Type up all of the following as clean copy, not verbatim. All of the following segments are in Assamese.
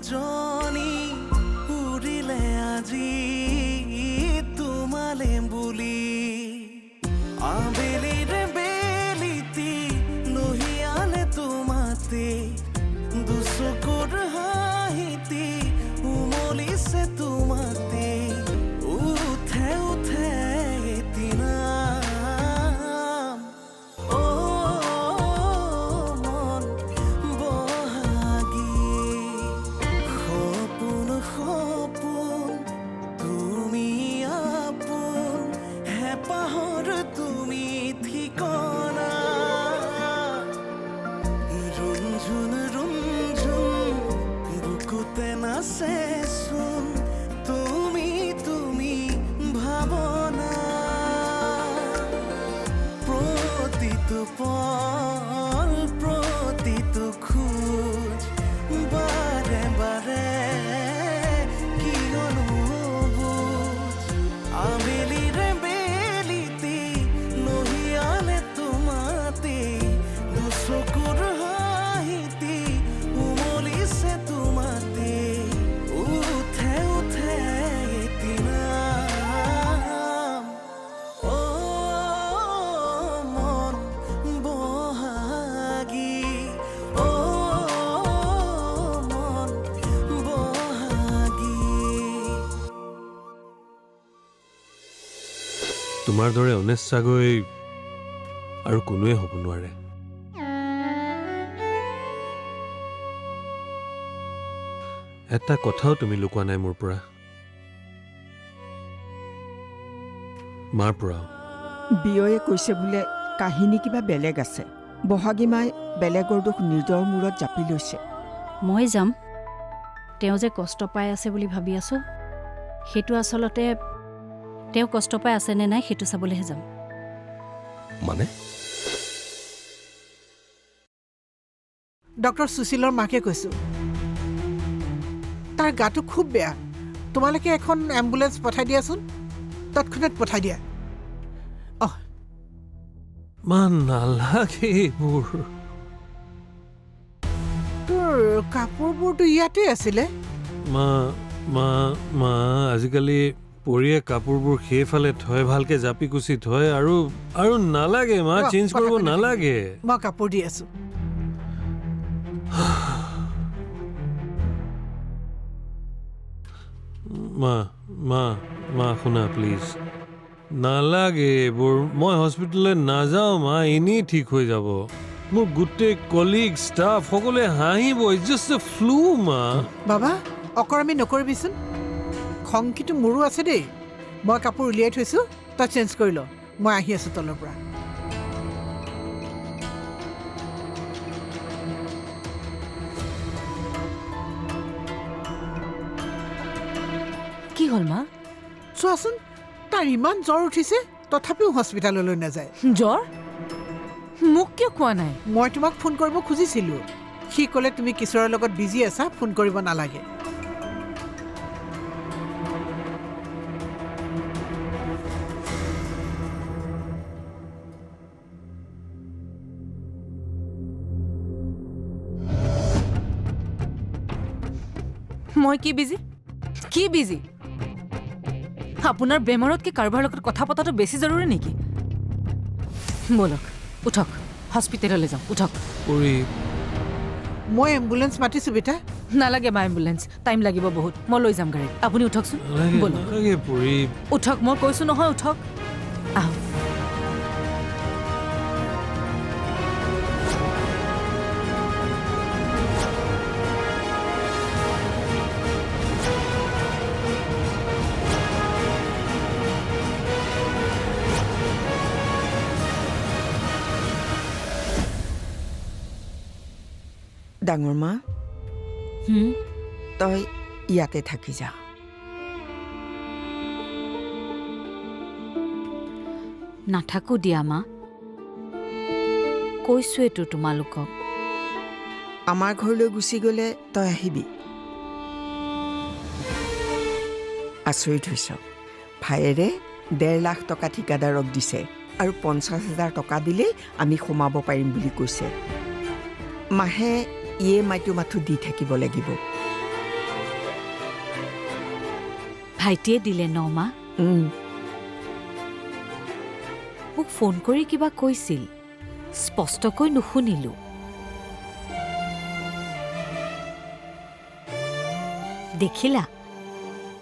জনী উৰিলে আজি তোমালে বুলি আবেলিৰে বেলিতি লহিয়ালে তোমাতে দুচকুৰ হাঁহিতি উমলিছে তোমাতে উঠে উঠে এদিনা মন বহাগী সপোন সপোন তুমি আপোন হেঁপাহৰ তুমি ঠিকনা ৰুমঝুন ৰুমঝুন বুকুতে নাচেচোন তুমি তুমি ভাৱনা প্ৰতিটো পল প্ৰতিটো খোজ বাৰে বাৰে কিয়নো বুজ আবেলিৰে বেলিতি লহিয়ালে তোমাতে দুচকুৰ হাঁহিতি উমলিছে তোমাতে উঠে উঠে এদিনা মন বহাগী মন বহাগী তোমাৰ দৰে অনিচ্ছাগৈ আৰু কোনোৱে হ'ব নোৱাৰে এটা কথাও তুমি লুকোৱা নাই মোৰ পৰা মাৰ পৰাও বিয়য়ে কৈছে বোলে কাহিনী কিবা বেলেগ আছে বহাগী মাই বেলেগৰ দুখ নিজৰ মূৰত জাপি লৈছে মই যাম তেওঁ যে কষ্ট পাই আছে বুলি ভাবি আছোঁ সেইটো আচলতে তেওঁ কষ্ট পাই আছে নে নাই সেইটো চাবলৈহে যাম মানে ডক্টৰ সুশীলৰ মাকে কৈছো তাৰ গাটো খুব বেয়া তোমালোকে এখন এম্বুলেন্স পঠাই দিয়াচোন তৎক্ষণাৎ পঠাই দিয়া মা নালাগে এইবোৰ তোৰ কাপোৰবোৰতো ইয়াতে আছিলে মা মা মা আজিকালি পৰিয়ে কাপোৰবোৰ সেইফালে থয় ভালকে জাপি কুচি থয় আৰু আৰু নালাগে মা চেঞ্জ কৰিব নালাগে মই কাপোৰ দি আছো মা মা মা শুনা প্লিজ নালাগে এইবোৰ মই হস্পিটেললৈ নাযাওঁ মা এনেই ঠিক হৈ যাব মোৰ গোটেই কলিগ ষ্টাফ সকলোৱে হাঁহিব ইটছ জাষ্ট এ ফ্লু মা বাবা অকৰামি নকৰিবিচোন খংকিটো মোৰো আছে দেই মই কাপোৰ উলিয়াই থৈছো তই চেঞ্জ কৰি ল মই আহি আছো তলৰ পৰা কি হ'ল মা চোৱাচোন তাৰ ইমান জ্বৰ উঠিছে তথাপিও হস্পিটাললৈ নাযায় জ্বৰ মোক কিয় কোৱা নাই মই তোমাক ফোন কৰিব খুজিছিলো সি ক'লে তুমি কিশোৰৰ লগত বিজি আছা ফোন কৰিব নালাগে মই কি বিজি আপোনাৰ বেমাৰতকৈ কাৰোবাৰ লগত কথা পতাটো বেছি জৰুৰী নেকি বলক উঠক হস্পিটেললৈ যাওঁ উঠক মই এম্বুলেন্স মাতিছো বেটা নালাগে মা এম্বুলেন্স টাইম লাগিব বহুত মই লৈ যাম গাড়ীত আপুনি উঠকচোন বলক উঠক মই কৈছো নহয় উঠক আহক ডাঙৰ মা তই ইয়াতে থাকি যা নাথাকো দিয়া মা কৈছোৱেতো তোমালোকক আমাৰ ঘৰলৈ গুচি গ'লে তই আহিবি আচৰিত হৈছ ভায়েৰে 1.5 লাখ টকা ঠিকাদাৰক দিছে আৰু 50,000 টকা দিলেই আমি সোমাব পাৰিম বুলি কৈছে মাহে ইয়ে মাইটো মাথো দি থাকিব লাগিব ভাইটিয়ে দিলে ন মা? মোক ফোন কৰি কিবা কৈছিল, স্পষ্টকৈ নুশুনিলো। দেখিলা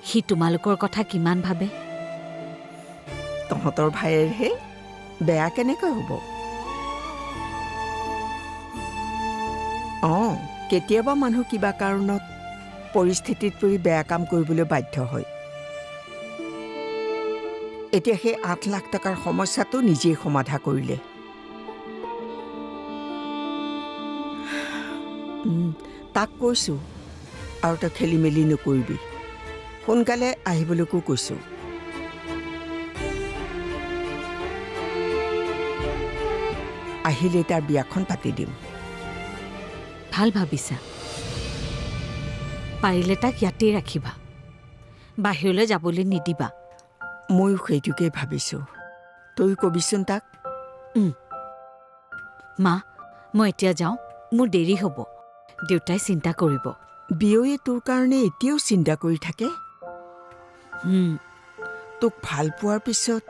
সি তোমালোকৰ কথা কিমান ভাবে? তহঁতৰ ভাইয়েৰহে বেয়া কেনেকৈ হ'ব? অঁ, কেতিয়াবা মানুহ কিবা কাৰণত পৰিস্থিতিত পৰি বেয়া কাম কৰিবলৈ বাধ্য হয়। এতিয়া সেই 8 লাখ টকাৰ সমস্যাটো নিজেই সমাধা কৰিলে। তাক কৈছোঁ আৰু তই খেলি মেলি নকৰিবি, সোনকালে আহিবলৈকো কৈছোঁ। আহিলে তাৰ বিয়াখন পাতি দিম। ভাল ভাবিছা। পাৰিলে তাক ইয়াতেই ৰাখিবা, বাহিৰলৈ যাবলৈ নিদিবা। ময়ো সেইটোকেই ভাবিছোঁ, তই কবিচোন তাক। মা, মই এতিয়া যাওঁ, মোৰ দেৰি হ'ব, দেউতাই চিন্তা কৰিব। বিয়য়ে তোৰ কাৰণে এতিয়াও চিন্তা কৰি থাকে। তোক ভাল পোৱাৰ পিছত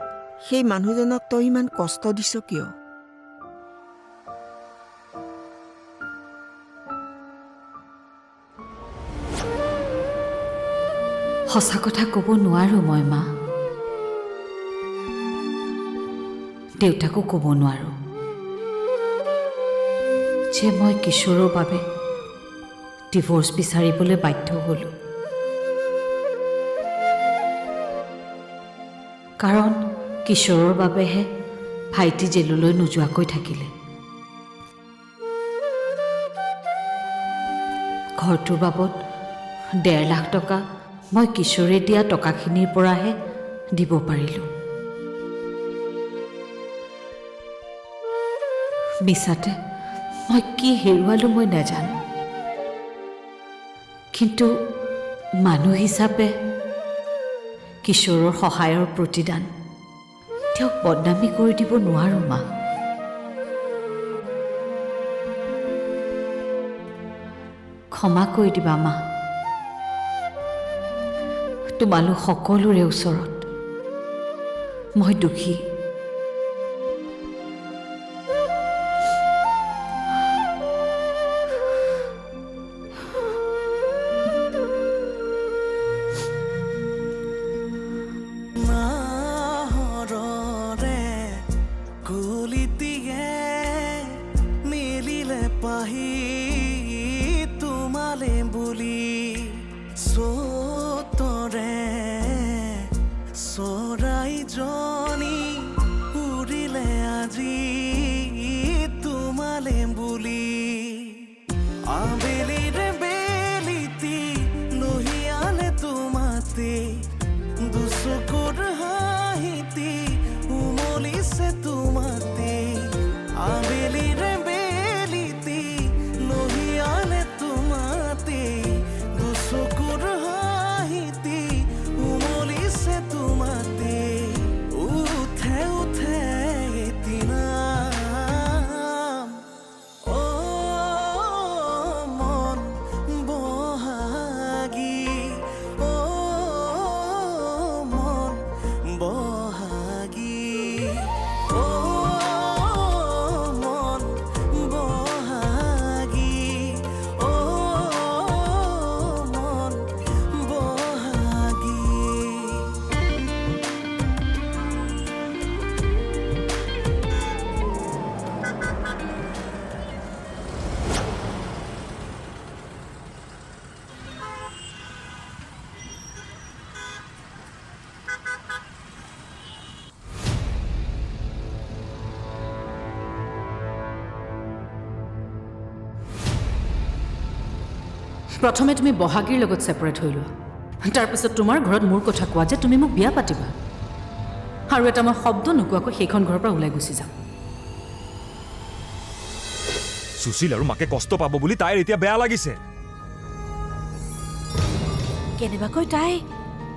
সেই মানুহজনক তই ইমান কষ্ট দিছ কিয়? সঁচা কথা ক'ব নোৱাৰো মই মা, দেউতাকো ক'ব নোৱাৰো যে মই কিশোৰৰ বাবে ডিভোৰ্চ বিচাৰিবলৈ বাধ্য হ'লোঁ। কাৰণ কিশোৰৰ বাবেহে ভাইটি জেললৈ নোযোৱাকৈ থাকিলে। ঘৰটোৰ বাবদ 1.5 লাখ টকা মই কিশোৰে দিয়া টকাখিনিৰ পৰাহে দিব পাৰিলোঁ। মিছাতে মই কি হেৰুৱালো মই নাজানো, কিন্তু মানুহ হিচাপে কিশোৰৰ সহায়ৰ প্ৰতিদান তেওঁক বদনামী কৰি দিব নোৱাৰো মা। ক্ষমা কৰি দিবা মা। তোমালোক সকলোৰে ওচৰত মই দুখী। নাহৰৰে কুলিটিয়ে মিলিলে পাহি তোমালে বুলি চতৰে চৰাইজনী উৰিলে আজি তোমালে বুলি আবেলিৰে বেলিতি লহিয়ালে তোমাতে দুচকুৰ হাঁহিতি উমলিছে তোমাতে আবেলিৰে বেলিতি লহিয়ালে তোমাতে দুচকুৰ হাঁহিতি উমলিছে তোমাতে উঠে উঠে এদিনাম অ মন বহাগী অ মন বহাগী অ মন বহাগী অ মন বহাগী। প্ৰথমে তুমি বহাগীৰ লগত ছেপাৰেট হৈ লোৱা, তাৰপিছত তোমাৰ ঘৰত মোৰ কথা কোৱা যে তুমি মোক বিয়া পাতিবা, আৰু এটা মই শব্দ নোকোৱাকৈ সেইখন ঘৰৰ পৰা ওলাই গুচি যাম। সুশীল আৰু মাকে কষ্ট পাব বুলি তাইৰ এতিয়া বেয়া লাগিছে। কেনেবাকৈ তাই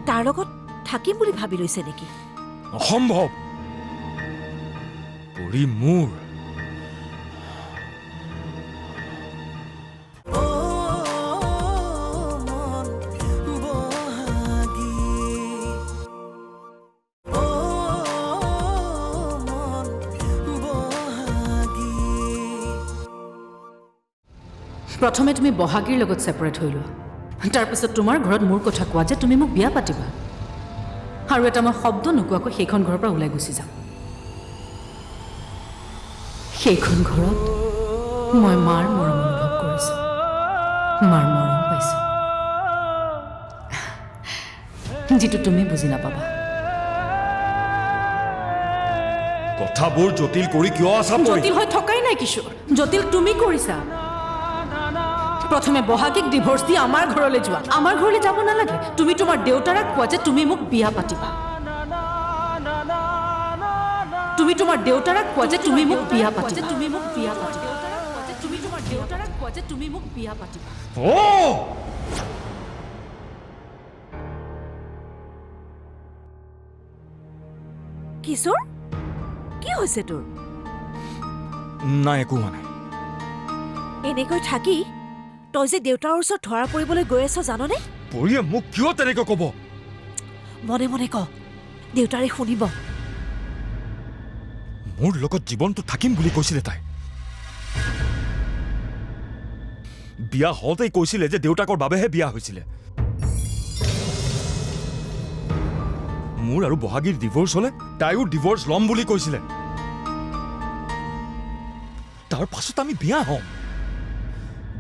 তাৰ লগত থাকিম বুলি ভাবি লৈছে নেকি? অসম্ভৱ। পৰি মোৰ অ মন বহাগী প্ৰথমে তুমি বহাগীৰ লগত ছেপাৰেট হৈ লোৱা তাৰপিছত তোমাৰ ঘৰত মোৰ কথা কোৱা যে তুমি মোক বিয়া পাতিবা আৰু এটা মই শব্দ নোকোৱাকৈ সেইখন ঘৰৰ পৰা ওলাই গুচি যাম সেইখন ঘৰত মই মাৰ মৰম অনুভৱ কৰিছোঁ মাৰ মৰম পাইছোঁ যিটো তুমি বুজি নাপাবা কথাবোৰ জটিল কৰি কিয় আছা পৰি? জটিল হৈ থকাই নাই কিশোৰ জটিল তুমি কৰিছা প্ৰথমে বহাগীক ডিভোৰ্চ দি আমাৰ ঘৰলৈ যোৱা আমাৰ ঘৰলৈ যাব নালাগে তুমি তোমাৰ দেউতাৰাক কোৱা যে তুমি মোক বিয়া পাতিবা তুমি তোমাৰ দেউতাৰাক কোৱা যে তুমি মোক বিয়া পাতিবা তুমি মোক বিয়া পাতিবা তুমি তোমাৰ দেউতাৰাক কোৱা যে তুমি মোক বিয়া পাতিবা কিশোৰ কি হৈছে তোৰ নাই একো হোৱা নাই এনেকৈ থাকি তই যে দেউতাৰ ওচৰত ধৰা পৰিবলৈ গৈ আছ জাননে পৰিয়ে মোক কিয় তেনেকৈ ক'ব মনে মনে ক দেউতাৰে শুনিব মোৰ লগত জীৱনটো থাকিম বুলি কৈছিলে তাই বিয়া হওঁতেই কৈছিলে যে দেউতাকৰ বাবেহে বিয়া হৈছিলে মোৰ আৰু বহাগীৰ ডিভোৰ্চ হলে তাইও ডিভোৰ্চ ল'ম বুলি কৈছিলে তাৰ পাছত আমি বিয়া হম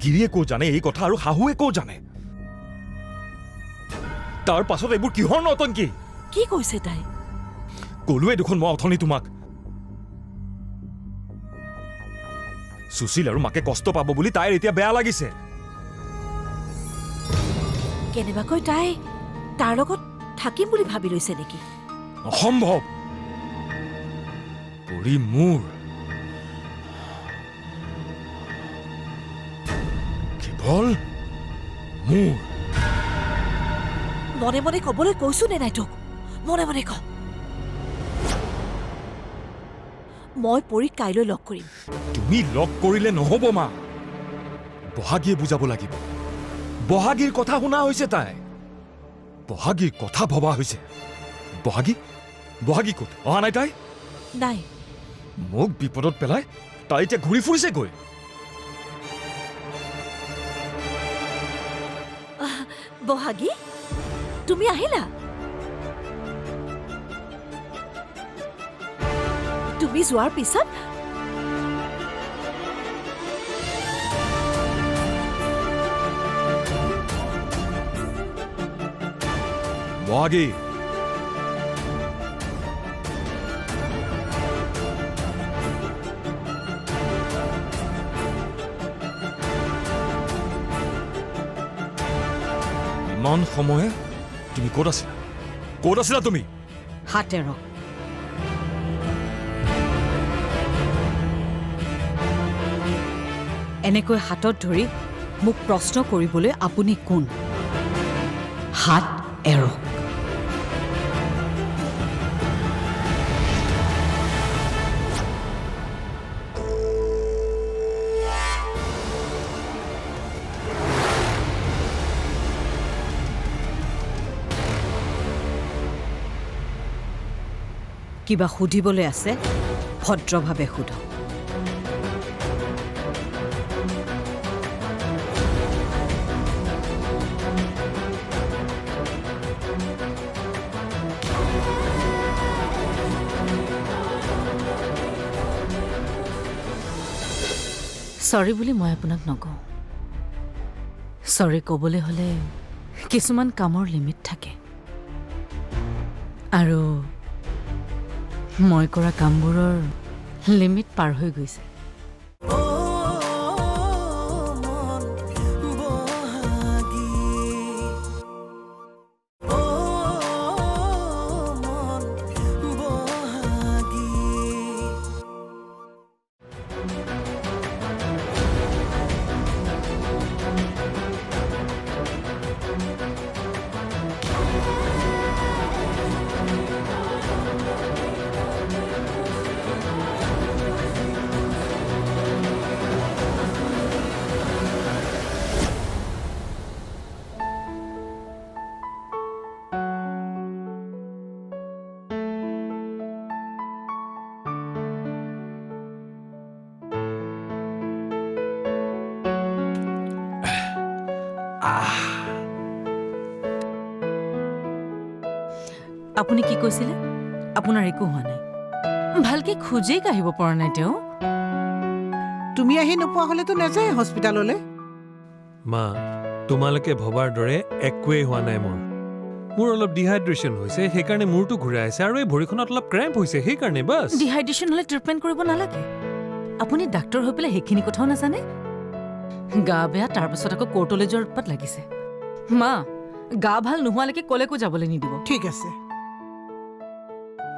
গিৰিয়েকো জানে এই কথা আৰু শাহুৱেকো জানে তাৰ পাছত এইবোৰ কিহৰ নতংকি কি কৈছে তাই ক'লোৱে দেখোন মই অথনি তোমাক সুশীল আৰু মাকে কষ্ট পাব বুলি তাইৰ এতিয়া বেয়া লাগিছে কেনেবাকৈ তাই তাৰ লগত থাকিম বুলি ভাবি লৈছে নেকি অসম্ভৱ পৰি মোৰ কেৱল মোৰ মনে মনে ক'বলৈ কৈছো নে নাই তোক মনে মনে ক মই পৰীক কাইলৈ লগ কৰিম তুমি লগ কৰিলে নহ'ব মা বহাগীয়ে বুজাব লাগিব বহাগীৰ কথা শুনা হৈছে তাই বহাগীৰ কথা ভবা হৈছে বহাগী ক'ত অহা নাই তাই নাই মোক বিপদত পেলাই তাই এতিয়া ঘূৰি ফুৰিছে গৈ বহাগী তুমি আহিলা তুমি যোৱাৰ পিছত বহাগী ইমান সময়ে তুমি ক'ত আছিলা তুমি হাতেৰক এনেকৈ হাতত ধৰি মোক প্ৰশ্ন কৰিবলৈ আপুনি কোন হাত এৰক কিবা সুধিবলৈ আছে ভদ্ৰভাৱে সোধক চৰি বুলি মই আপোনাক নকওঁ চৰি ক'বলৈ হ'লে কিছুমান কামৰ লিমিট থাকে আৰু মই কৰা কামবোৰৰ লিমিট পাৰ হৈ গৈছে আপুনি কি কৈছিলে? আপোনাৰ একো হোৱা নাই। ভালকে খোজেই কাঢ়িব পৰা নাই তেওঁ। তুমি আহি নোপোৱা হ'লেতো নাযায় হস্পিটাললৈ। মা তোমালোকে ভবাৰ দৰে একোৱেই হোৱা নাই মোৰ অলপ ডিহাইড্ৰেশ্যন হৈছে, সেইকাৰণে মূৰটো ঘূৰাই আছে, আৰু এই ভৰিখনত অলপ ক্ৰেম্প হৈছে, সেইকাৰণে বাছ। ডিহাইড্ৰেশ্যন হ'লে ট্ৰিটমেণ্ট কৰিব নালাগে। আপুনি ডাক্তৰ হৈ পেলাই সেইখিনি কথাও নাজানে। গা বেয়া, তাৰপাছত আকৌ কোৰ্টলৈ যোৱাৰ উৎপাত লাগিছে। মা, গা ভাল নোহোৱালৈকে কলেকো যাবলৈ নিদিব। ঠিক আছে।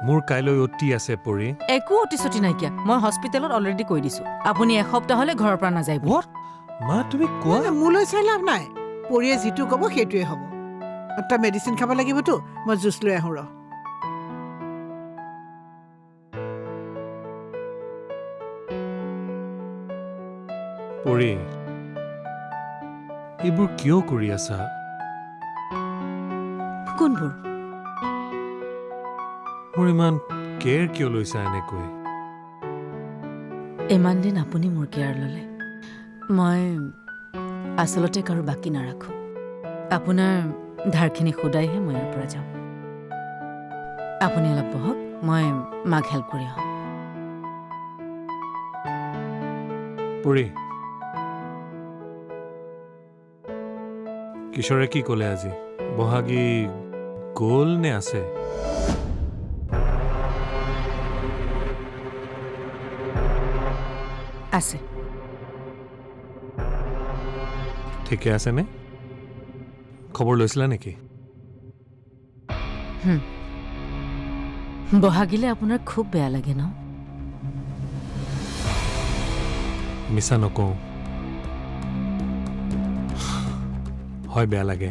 মোৰ কাইলৈ অতি আছে পৰি। একো অতি চতি নাইকিয়া। মই হস্পিটেলত অলৰেডি কৈ দিছো, আপুনি এসপ্তাহলৈ ঘৰৰ পৰা নাযায়। মা তুমি কোৱা। মোলৈ চাই লাভ নাই। পৰিয়ে যিটো ক'ব সেইটোৱে হ'ব। তই মেডিচিন খাব লাগিবতো, মই জুচ লৈ আহোঁ ৰ। পৰি, এইবোৰ কিয় কৰি আছা? কোনবোৰ? মোৰ ইমান কেয়াৰ কিয় লৈছা এনেকৈ? ইমান দিন আপুনি মোৰ কেয়াৰ ল'লে, মই আচলতে কাৰো বাকী নাৰাখোঁ। আপোনাৰ ধাৰখিনি সদায়হে মই ইয়াৰ পৰা যাওঁ। আপুনি অলপ বহক, মই মাক হেল্প কৰি আহোঁ। পৰি, কিশোৰে কি ক'লে আজি? বহাগী গ'ল নে আছে? আছে। ঠিকে আছে নে? খবৰ লৈছিলা নেকি? বহাগীলে আপোনাৰ খুব বেয়া লাগে ন? মিছা নকওঁ, হয় বেয়া লাগে।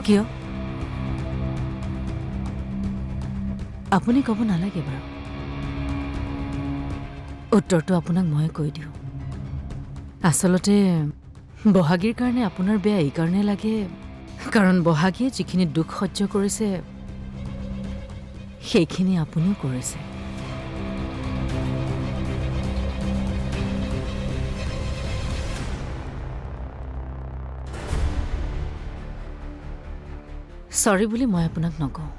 কিয়? আপুনি ক'ব নালাগে বাৰু। উত্তৰটো আপোনাক মই কৈ দিওঁ। আচলতে বহাগীৰ কাৰণে আপোনাৰ বেয়া এইকাৰণে লাগে, কাৰণ বহাগীয়ে যিখিনি দুখ সহ্য কৰিছে সেইখিনি আপুনিও কৰিছে। চৰি বুলি মই আপোনাক নকওঁ।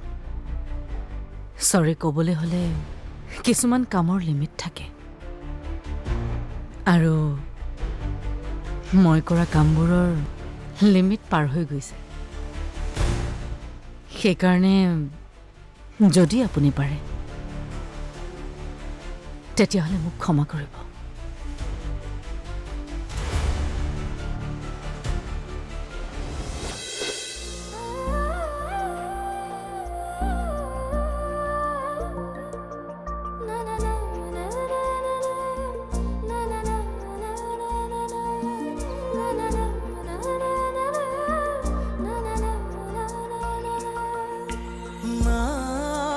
চৰি ক'বলৈ হ'লে কিছুমান কামৰ লিমিট থাকে, আৰু মই কৰা কামবোৰৰ লিমিট পাৰ হৈ গৈছে। সেইকাৰণে যদি আপুনি পাৰে তেতিয়াহ'লে মোক ক্ষমা কৰিব।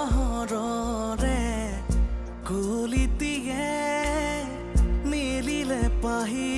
নাহৰৰে কলিতিয়ে মিলিলে পাহি